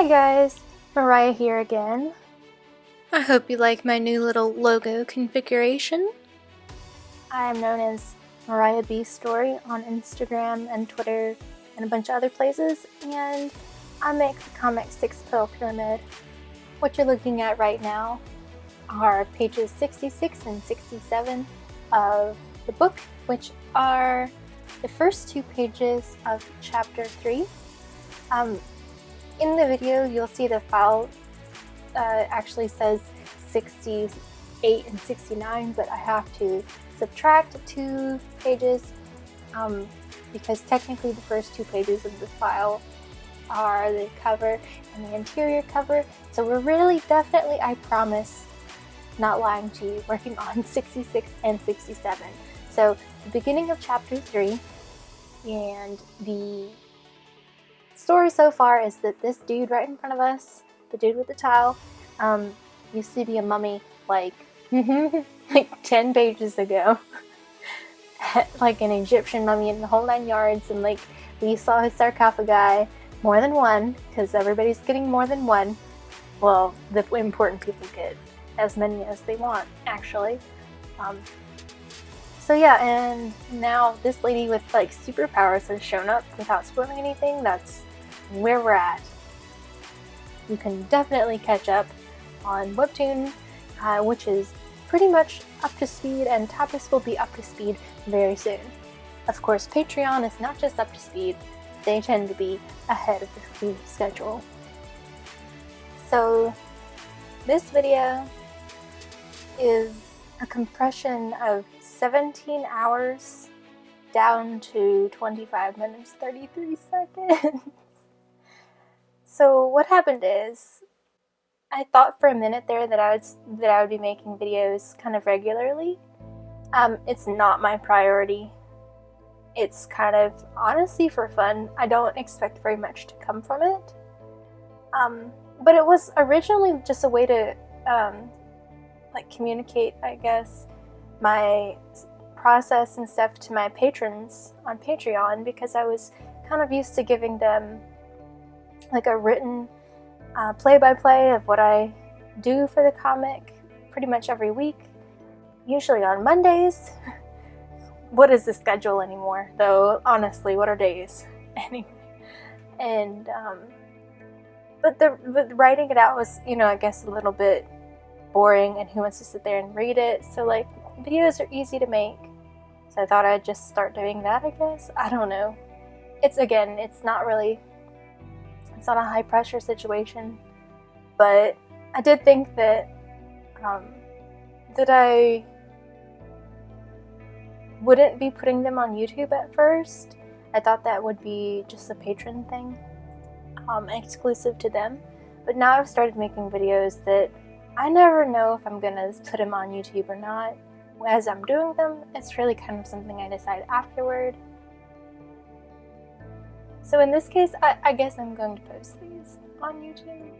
Hi guys, Mariah here again. I hope you like my new little logo configuration. I am known as Mariah B Story on Instagram and Twitter and a bunch of other places, and I make the comic Six Pearl Pyramid. What you're looking at right now are pages 66 and 67 of the book, which are the first two pages of chapter 3. In the video, you'll see the file actually says 68 and 69, but I have to subtract 2 pages because technically the first 2 pages of the file are the cover and the interior cover. So we're really definitely, I promise, not lying to you, working on 66 and 67. So the beginning of chapter 3, and the story so far is that this dude right in front of us, the dude with the tile, used to be a mummy like 10 pages ago. Like an Egyptian mummy in the whole 9 yards, and like we saw his sarcophagi, more than one, because everybody's getting more than one. Well, the important people get as many as they want, actually. So yeah, and now this lady with like superpowers has shown up without spoiling anything. That's where we're at. You can definitely catch up on WebToon, which is pretty much up to speed, and Tapas will be up to speed very soon. Of course, Patreon is not just up to speed, they tend to be ahead of the schedule. So this video is a compression of 17 hours down to 25 minutes 33 seconds. So what happened is, I thought for a minute there that I would be making videos kind of regularly. It's not my priority. It's kind of honestly for fun. I don't expect very much to come from it. But it was originally just a way to like communicate, I guess, my process and stuff to my patrons on Patreon, because I was kind of used to giving them like a written play-by-play of what I do for the comic pretty much every week, usually on Mondays. What is the schedule anymore, though? Honestly, what are days? Anyway, and but writing it out was, I guess, a little bit boring, and who wants to sit there and read it? So like, videos are easy to make, so I thought I'd just start doing that, I guess. I don't know. It's not a high pressure situation, but I did think that that I wouldn't be putting them on YouTube at first. I thought that would be just a patron thing, exclusive to them. But now I've started making videos that I never know if I'm gonna put them on YouTube or not. As I'm doing them, it's really kind of something I decide afterward. So in this case, I guess I'm going to post these on YouTube.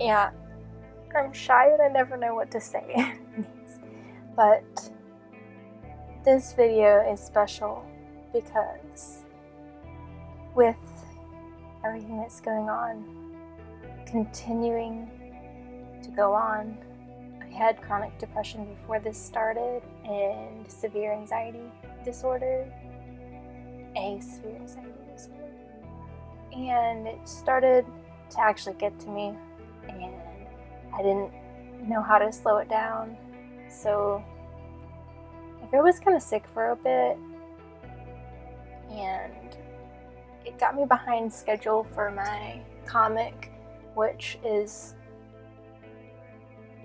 Yeah, I'm shy and I never know what to say. But this video is special because with everything that's going on, continuing to go on, I had chronic depression before this started, and severe anxiety disorder, and it started to actually get to me, and I didn't know how to slow it down. So I was kind of sick for a bit, and it got me behind schedule for my comic, which is,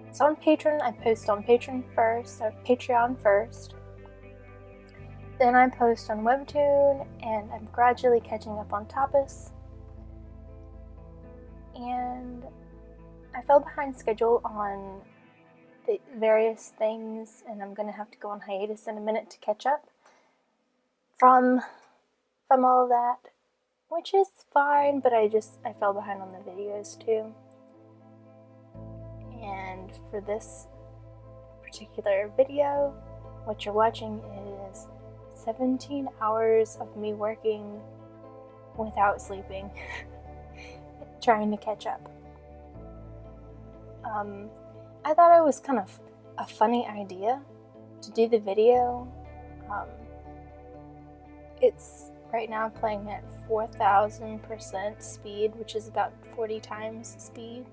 it's on Patreon. I post on Patreon first. Then I post on WebToon, and I'm gradually catching up on Tapas. And I fell behind schedule on the various things, and I'm gonna have to go on hiatus in a minute to catch up from all of that, which is fine, but I fell behind on the videos too. And for this particular video, what you're watching is 17 hours of me working without sleeping, trying to catch up. I thought it was kind of a funny idea to do the video. It's right now playing at 4,000% speed, which is about 40 times speed.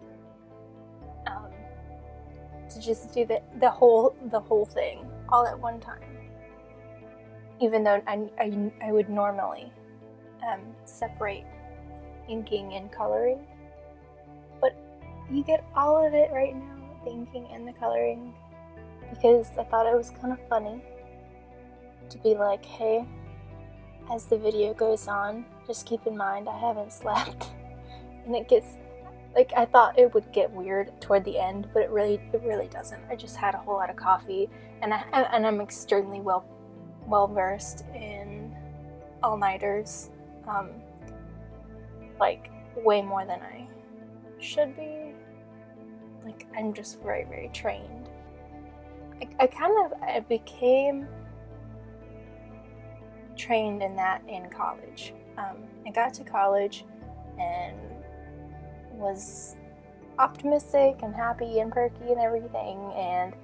To just do the whole thing all at one time. Even though I would normally separate inking and coloring, but you get all of it right now, the inking and the coloring, because I thought it was kind of funny to be like, hey, as the video goes on, just keep in mind I haven't slept. And it gets, like, I thought it would get weird toward the end, but it really doesn't. I just had a whole lot of coffee, and I'm extremely well versed in all-nighters, like way more than I should be. Like, I'm just very, very trained. I became trained in that in college. I got to college and was optimistic and happy and perky and everything, and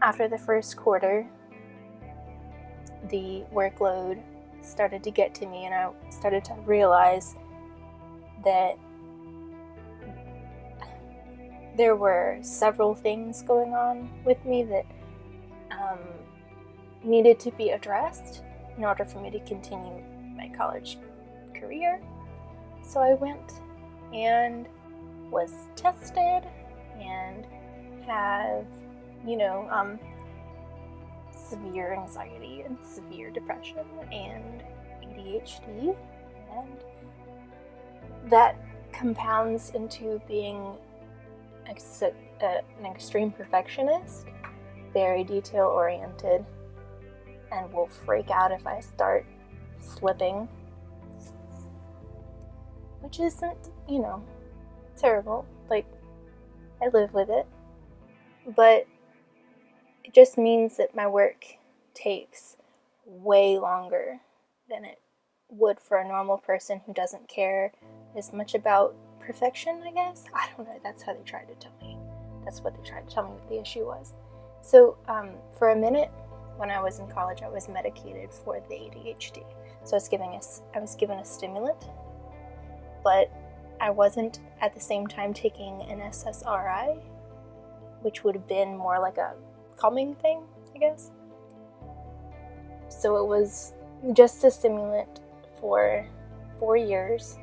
after the first quarter, the workload started to get to me, and I started to realize that there were several things going on with me that needed to be addressed in order for me to continue my college career. So I went and was tested and have, severe anxiety and severe depression and ADHD, and that compounds into being an extreme perfectionist, very detail oriented, and will freak out if I start slipping, which isn't, terrible. Like, I live with it, but it just means that my work takes way longer than it would for a normal person who doesn't care as much about perfection, I guess. I don't know, that's how they tried to tell me. That's what they tried to tell me what the issue was. So, for a minute, when I was in college, I was medicated for the ADHD. So I was given a stimulant, but I wasn't at the same time taking an SSRI, which would have been more like a calming thing, I guess. So it was just a stimulant for 4 years.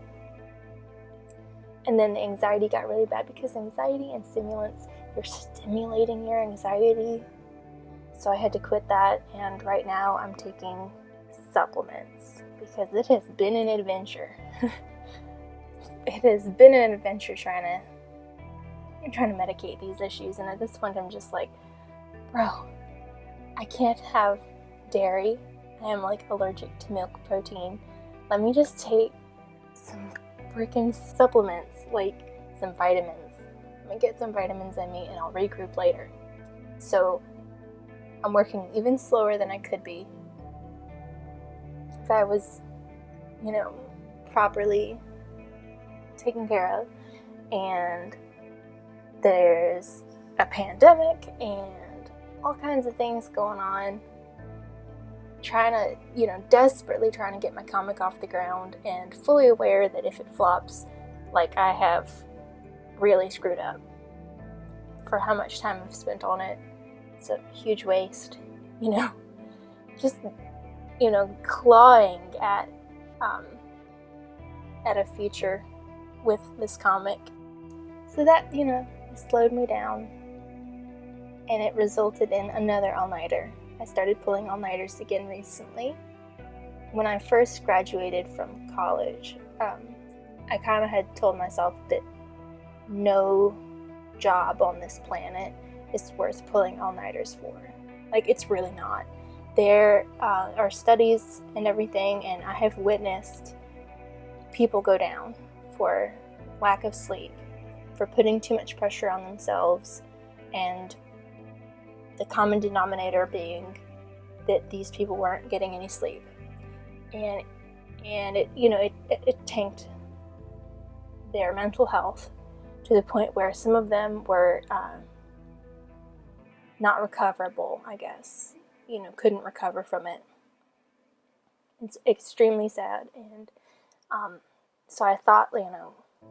And then the anxiety got really bad, because anxiety and stimulants, you're stimulating your anxiety. So I had to quit that, and right now I'm taking supplements because it has been an adventure. It has been an adventure trying to medicate these issues, and at this point I'm just like, bro, I can't have dairy. I am like allergic to milk protein. Let me just take some freaking supplements, like some vitamins. Let me get some vitamins in me and I'll regroup later. So I'm working even slower than I could be if I was, properly taken care of. And there's a pandemic and all kinds of things going on. Trying to, desperately trying to get my comic off the ground, and fully aware that if it flops, like, I have really screwed up for how much time I've spent on it. It's a huge waste, just, clawing at a future with this comic. So that, slowed me down, and it resulted in another all-nighter. I started pulling all-nighters again recently. When I first graduated from college, I kind of had told myself that no job on this planet is worth pulling all-nighters for. Like, it's really not. There are studies and everything, and I have witnessed people go down for lack of sleep, for putting too much pressure on themselves, and the common denominator being that these people weren't getting any sleep, and it it tanked their mental health to the point where some of them were not recoverable, I guess. Couldn't recover from it. It's extremely sad, and so I thought,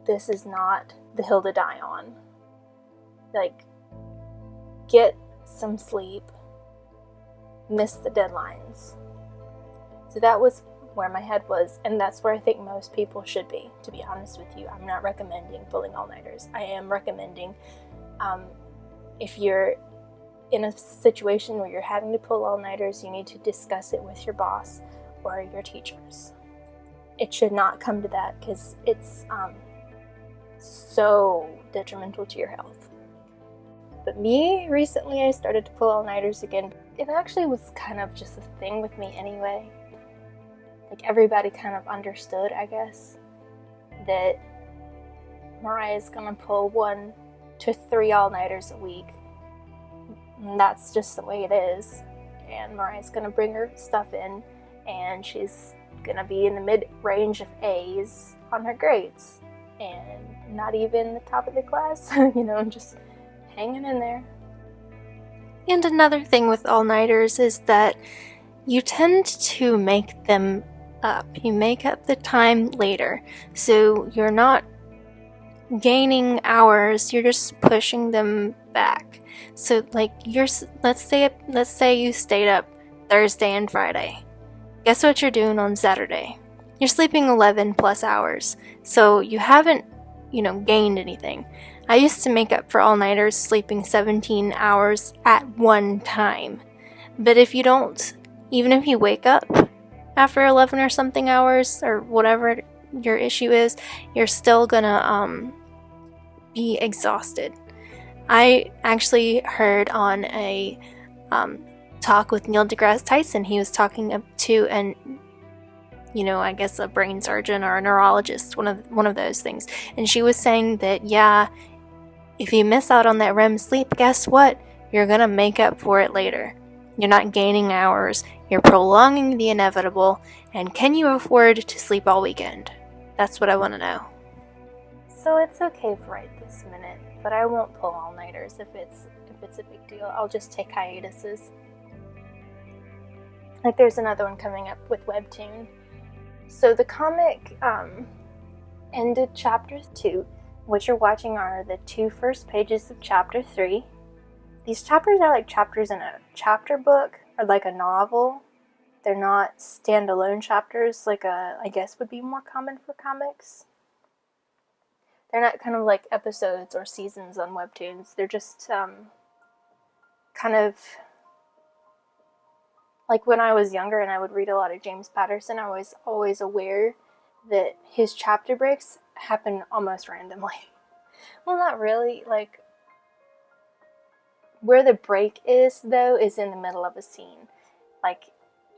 this is not the hill to die on. Like, get some sleep, miss the deadlines. So that was where my head was, and that's where I think most people should be, to be honest with you. I'm not recommending pulling all-nighters. I am recommending, if you're in a situation where you're having to pull all-nighters, you need to discuss it with your boss or your teachers. It should not come to that, because it's so detrimental to your health. But me, recently I started to pull all-nighters again. It actually was kind of just a thing with me anyway. Like, everybody kind of understood, I guess, that Mariah's gonna pull 1 to 3 all-nighters a week. And that's just the way it is. And Mariah's gonna bring her stuff in, and she's gonna be in the mid-range of A's on her grades. And not even the top of the class, just hanging in there. And another thing with all-nighters is that you tend to make them up. You make up the time later. So you're not gaining hours, you're just pushing them back. So like, let's say you stayed up Thursday and Friday. Guess what you're doing on Saturday? You're sleeping 11 plus hours. So you haven't, gained anything. I used to make up for all-nighters sleeping 17 hours at one time. But if you don't, even if you wake up after 11 or something hours, or whatever your issue is, you're still gonna be exhausted. I actually heard on a talk with Neil deGrasse Tyson. He was talking to I guess a brain surgeon or a neurologist, one of those things. And she was saying that, if you miss out on that REM sleep, guess what? You're gonna make up for it later. You're not gaining hours, you're prolonging the inevitable, and can you afford to sleep all weekend? That's what I want to know. So it's okay for right this minute, but I won't pull all-nighters if it's a big deal. I'll just take hiatuses. Like, there's another one coming up with WebToon. So the comic ended chapter 2. What you're watching are the 2 first pages of chapter 3. These chapters are like chapters in a chapter book, or like a novel. They're not standalone chapters like I guess would be more common for comics. They're not kind of like episodes or seasons on WebToons. They're just kind of like, when I was younger and I would read a lot of James Patterson, I was always aware that his chapter breaks happen almost randomly. Well, not really. Like, where the break is, though, is in the middle of a scene. Like,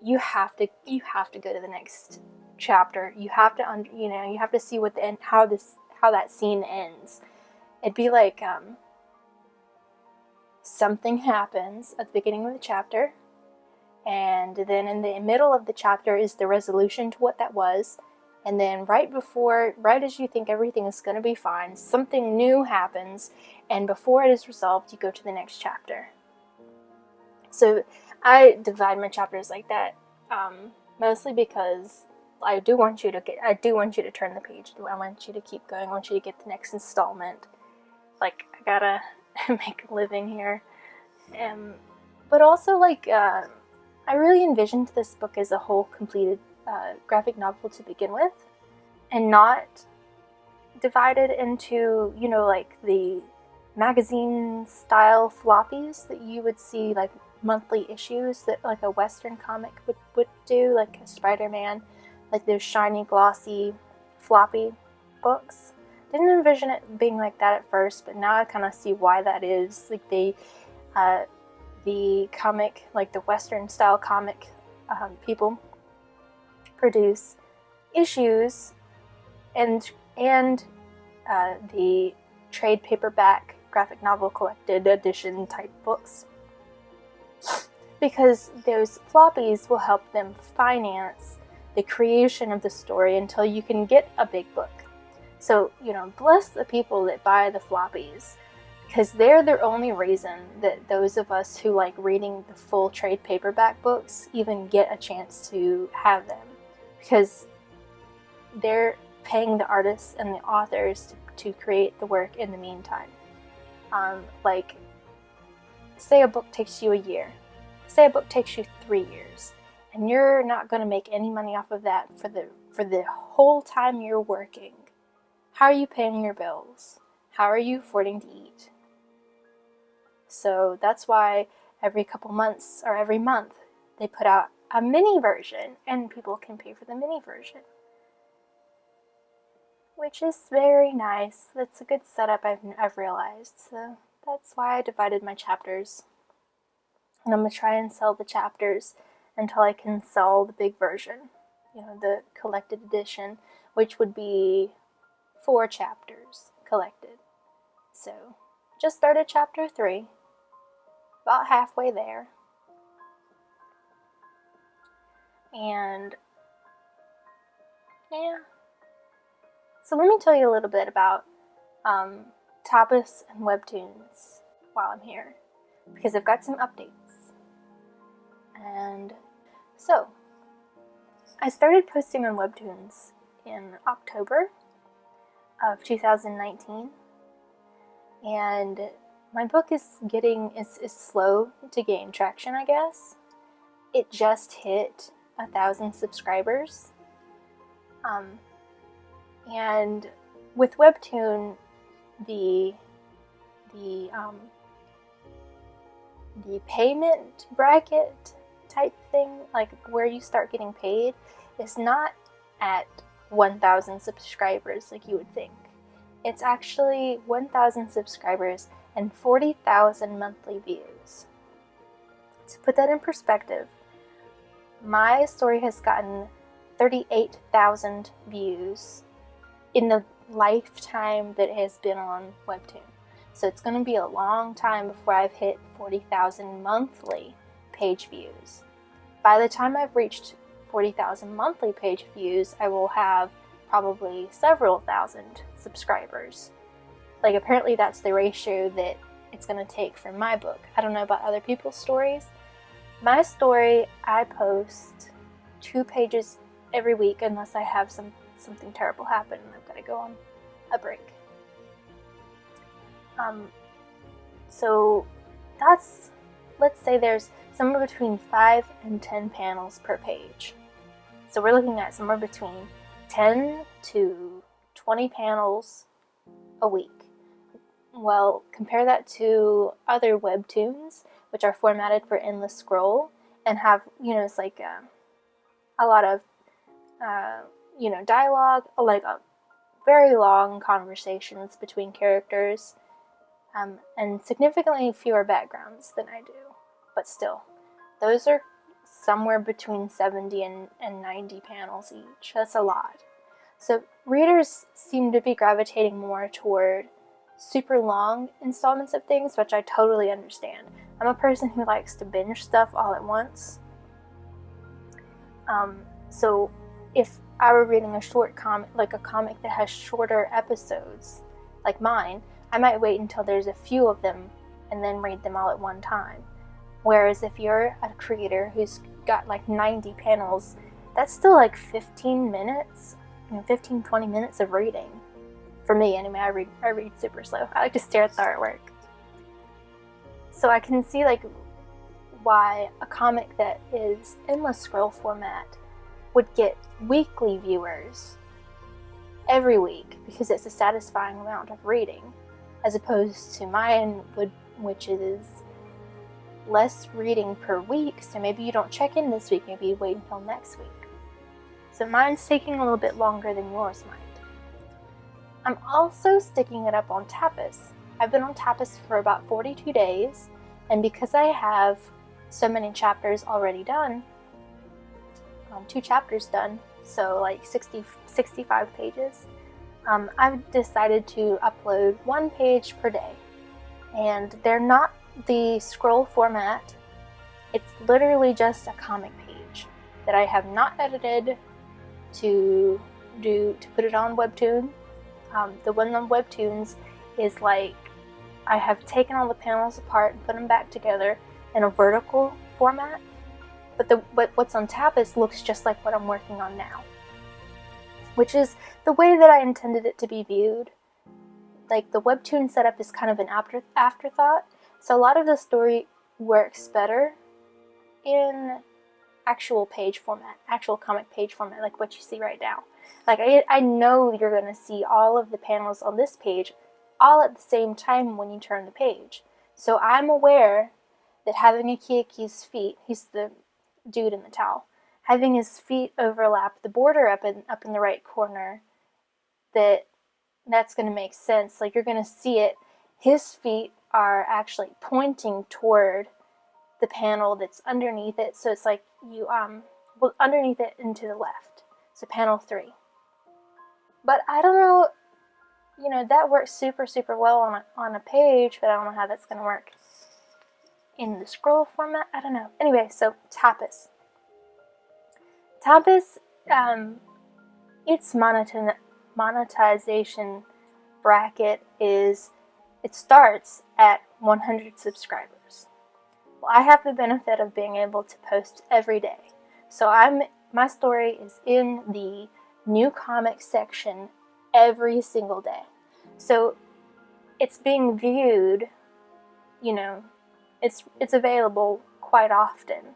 you have to go to the next chapter. You have to you have to see what the end, how that scene ends. It'd be like something happens at the beginning of the chapter, and then in the middle of the chapter is the resolution to what that was. And then right as you think everything is going to be fine, something new happens, and before it is resolved, you go to the next chapter. So I divide my chapters like that, mostly because I do want you to turn the page. I want you to keep going. I want you to get the next installment. Like, I gotta make a living here. But also, like, I really envisioned this book as a whole completed graphic novel to begin with, and not divided into, like the magazine style floppies that you would see, like monthly issues that like a Western comic would do, like a Spider-Man, like those shiny glossy floppy books. Didn't envision it being like that at first, but now I kind of see why that is. Like, the comic, like the Western style comic people produce issues and the trade paperback graphic novel collected edition type books. because those floppies will help them finance the creation of the story until you can get a big book. So, bless the people that buy the floppies, because they're the only reason that those of us who like reading the full trade paperback books even get a chance to have them, because they're paying the artists and the authors to create the work in the meantime. Like, say a book takes you a year, say a book takes you 3 years, and you're not going to make any money off of that for the whole time you're working. How are you paying your bills? How are you affording to eat? So that's why every couple months or every month they put out a mini version, and people can pay for the mini version, which is very nice. That's a good setup, I've realized. So that's why I divided my chapters. And I'm going to try and sell the chapters until I can sell the big version, the collected edition, which would be 4 chapters collected. So just started chapter 3, about halfway there. And yeah. So let me tell you a little bit about Tapas and WebToons while I'm here, because I've got some updates. And so, I started posting on WebToons in October of 2019, and my book is slow to gain traction, I guess. It just hit 1,000 subscribers. And with Webtoon, the payment bracket type thing, like where you start getting paid, is not at 1,000 subscribers like you would think. It's actually 1,000 subscribers and 40,000 monthly views. To put that in perspective, my story has gotten 38,000 views in the lifetime that it has been on Webtoon. So it's going to be a long time before I've hit 40,000 monthly page views. By the time I've reached 40,000 monthly page views, I will have probably several thousand subscribers. Like, apparently that's the ratio that it's going to take for my book. I don't know about other people's stories. My story, I post 2 pages every week unless I have something terrible happen and I've got to go on a break. So that's, let's say there's somewhere between 5 and 10 panels per page. So we're looking at somewhere between 10 to 20 panels a week. Well, compare that to other webtoons, which are formatted for endless scroll and have, it's like a lot of, dialogue, like very long conversations between characters, and significantly fewer backgrounds than I do. But still, those are somewhere between 70 and 90 panels each. That's a lot. So readers seem to be gravitating more toward super long installments of things, which I totally understand. I'm a person who likes to binge stuff all at once. So if I were reading a short comic, like a comic that has shorter episodes, like mine, I might wait until there's a few of them and then read them all at one time. Whereas if you're a creator who's got like 90 panels, that's still like 15 minutes, 15, 20 minutes of reading. For me, anyway, I read super slow. I like to stare at the artwork. So I can see like why a comic that is endless scroll format would get weekly viewers every week, because it's a satisfying amount of reading, as opposed to mine, which is less reading per week. So maybe you don't check in this week, maybe you wait until next week. So mine's taking a little bit longer than yours might. I'm also sticking it up on Tapas. I've been on Tapas for about 42 days, and because I have so many chapters already done, 2 chapters done, so like 65 pages, I've decided to upload 1 page per day. And they're not the scroll format. It's literally just a comic page that I have not edited to put it on WebToon. The one on WebToons is like, I have taken all the panels apart and put them back together in a vertical format, but what's on Tapas looks just like what I'm working on now, which is the way that I intended it to be viewed. Like, the WebToon setup is kind of an afterthought, so a lot of the story works better in actual page format, actual comic page format, like what you see right now. Like, I know you're going to see all of the panels on this page all at the same time when you turn the page. So I'm aware that having Akiaki's feet, he's the dude in the towel, having his feet overlap the border up in the right corner, that's going to make sense. Like, you're going to see it. His feet are actually pointing toward the panel that's underneath it. So it's like you, underneath it and to the left. So panel 3. But I don't know, that works super, super well on a page, but I don't know how that's going to work in the scroll format. I don't know. Anyway, so Tapas. Tapas, its monetization bracket is, it starts at 100 subscribers. Well, I have the benefit of being able to post every day. So my story is in the new comic section every single day. So it's being viewed, it's available quite often.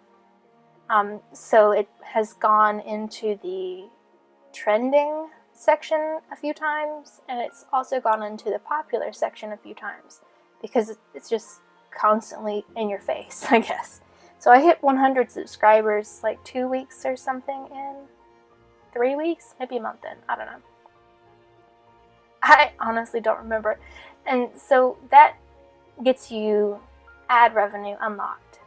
So it has gone into the trending section a few times, and it's also gone into the popular section a few times, because it's just constantly in your face, I guess. So I hit 100 subscribers like 2 weeks or something in, 3 weeks, maybe a month in, I don't know. I honestly don't remember. And so that gets you ad revenue unlocked.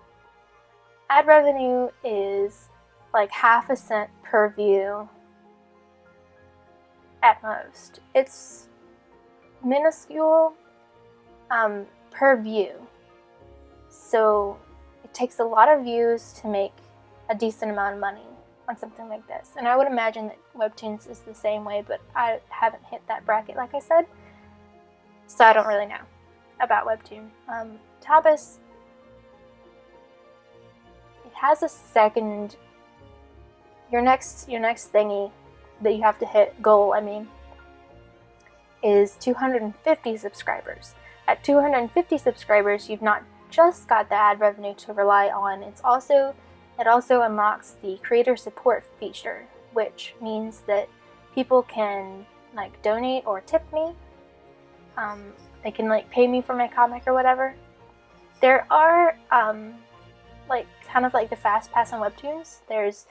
Ad revenue is like half a cent per view at most. It's minuscule per view. So it takes a lot of views to make a decent amount of money on something like this. And I would imagine that WebToons is the same way, but I haven't hit that bracket, like I said. So I don't really know about WebToon. Tapas, it has a second, your next thingy that you have to hit, goal, is 250 subscribers. At 250 subscribers, you've not just got the ad revenue to rely on, it also unlocks the creator support feature, which means that people can like donate or tip me. They can like pay me for my comic or whatever. There are like kind of like the fast pass on WebToons. There's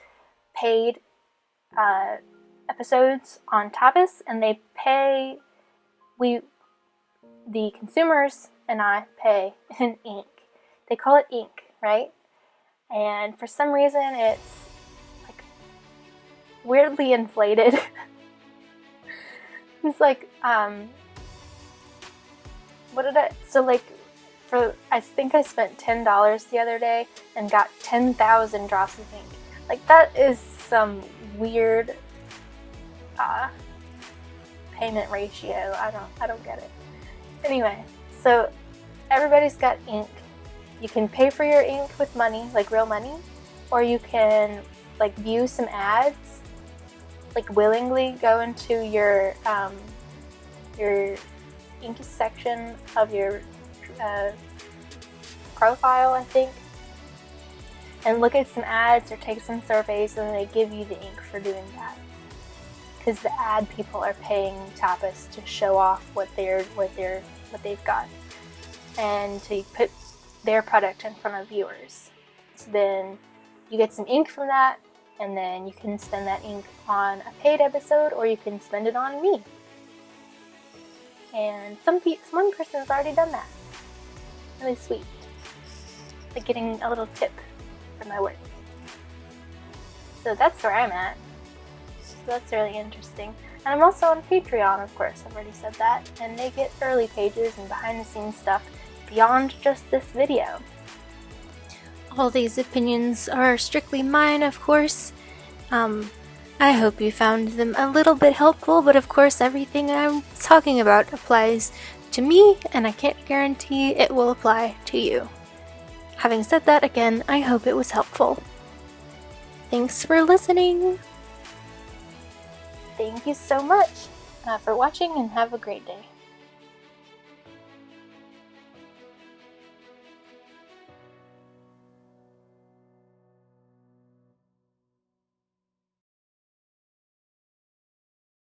paid episodes on Tapas, and they pay, the consumers and I pay in ink. They call it ink, right? And for some reason it's like weirdly inflated. It's like I think I spent $10 the other day and got 10,000 drops of ink. Like, that is some weird payment ratio. I don't get it. Anyway, so everybody's got ink. You can pay for your ink with money, like real money, or you can like view some ads, like willingly go into your ink section of your profile, I think, and look at some ads or take some surveys, and they give you the ink for doing that. Because the ad people are paying Tapas to show off what they've got, and to put their product in front of viewers. So then you get some ink from that, and then you can spend that ink on a paid episode, or you can spend it on me. And one person's already done that. Really sweet. Like getting a little tip for my work. So that's where I'm at. So that's really interesting. And I'm also on Patreon, of course, I've already said that. And they get early pages and behind the scenes stuff beyond just this video. All these opinions are strictly mine, of course. I hope you found them a little bit helpful, but of course everything I'm talking about applies to me, and I can't guarantee it will apply to you. Having said that, again, I hope it was helpful. Thanks for listening! Thank you so much for watching, and have a great day.